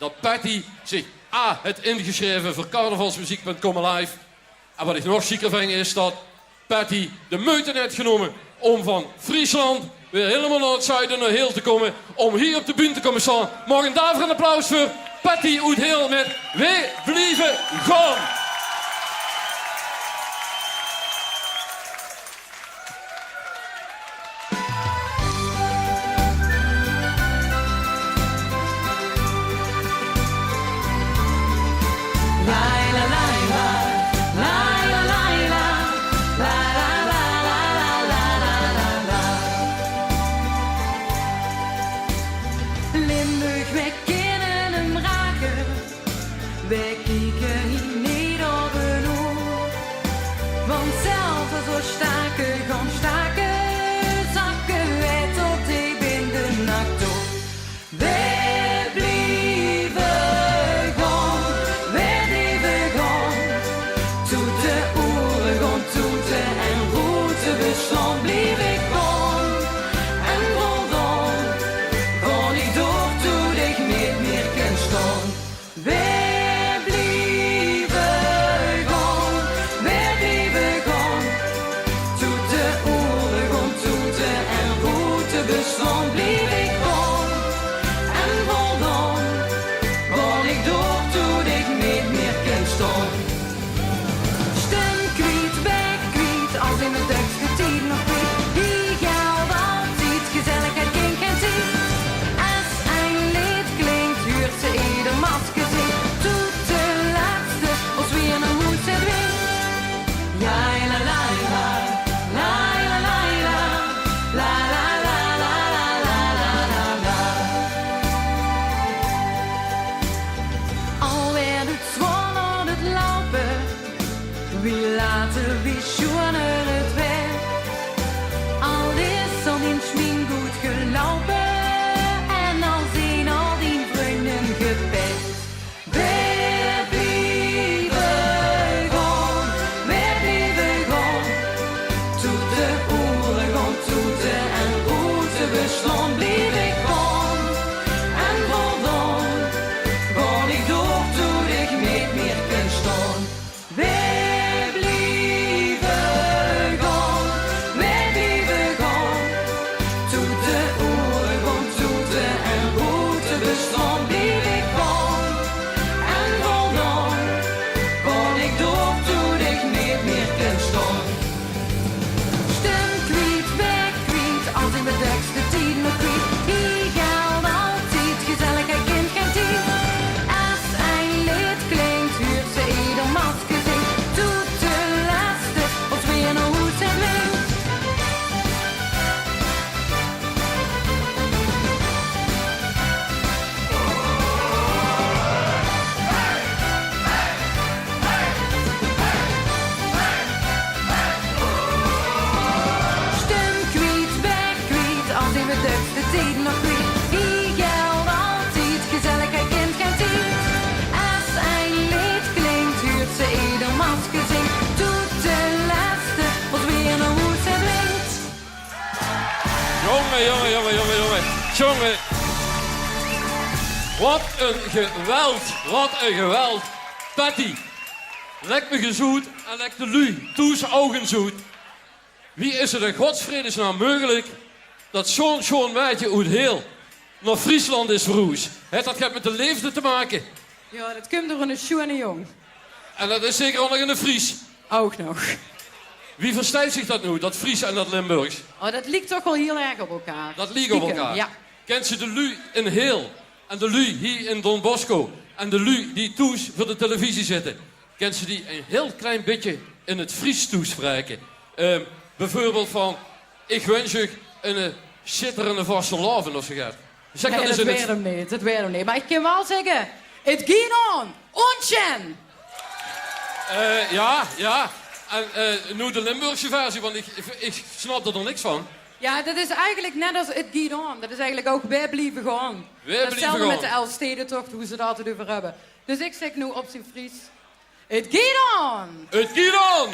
dat Patty zich het ingeschreven voor carnavalsmuziek.com live. En wat ik nog zieker vind is dat Patty de moeite heeft genomen om van Friesland weer helemaal naar het zuiden naar Heel te komen. Om hier op de bühne te komen staan. Mag een daarvoor een applaus voor Patty uit Heel met We Blijven Gaan. Wij kijken hier niet op een oor, want zelfs als we staken gaan staken, zakken wij tot diep in de nacht door. Wij blijven gaan, tot de oren gaan toeten en roeten beslaan blijf ik gaan. En vandaan ga ik door tot ik niet meer kan staan. Wie later, wie schoner het werd. Al is al in schmink goed gelopen en al zien al die vrienden gepest. Wij blijven gaan, tot de oren gaan toeten en roeten beslaan blijf ik gaan. En vandaan ga ik door tot ik niet meer kan staan. Jongen. Wat een geweld. Patty, lek me gezoet en lek de lui, toes ogen zoet. Wie is het in godsvredesnaam mogelijk dat zo'n meidje uit Heel naar Friesland is verroes? Het dat heeft met de leefde te maken. Ja, dat komt door een schoen en een jong. En dat is zeker ook nog in de Fries. Ook nog. Wie verstijft zich dat nu, dat Fries en dat Limburgs? Oh, dat lijkt toch wel heel erg op elkaar. Dat lijkt op elkaar? Ja. Kent ze de lui in Heel en de lui hier in Don Bosco en de lui die toes voor de televisie zitten? Kent ze die een heel klein beetje in het Fries toespreken? Bijvoorbeeld van, ik wens je een schitterende vaste leven of zo gaat. Zeg nee, dat weet hem niet. Maar ik kan wel zeggen, het gaat on, onchen. Ja. En nu de Limburgse versie, want ik snap er niks van. Ja, dat is eigenlijk net als het gaat on. Dat is eigenlijk ook wij blijven gaan. Hetzelfde met de Elfstedentocht, hoe ze het altijd over hebben. Dus ik zeg nu op zijn Fries, het gaat on. Het gaat on.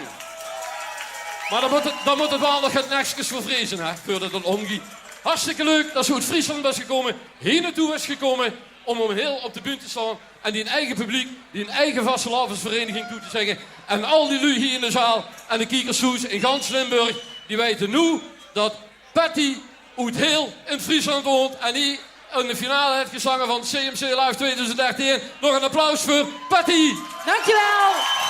Maar dan moet het wel nog het nekjes voor vrezen, hè, voordat het omgaat. Hartstikke leuk dat ze uit Friesland is gekomen, hier naartoe is gekomen. om heel op de bühne te staan en die een eigen publiek, die een eigen vastelavondsvereniging toe te zeggen. En al die lui hier in de zaal en de kiekershoes in gans Limburg, die weten nu dat Patty uit heel in Friesland woont en die in de finale heeft gezongen van CMC Live 2013. Nog een applaus voor Patty. Dankjewel.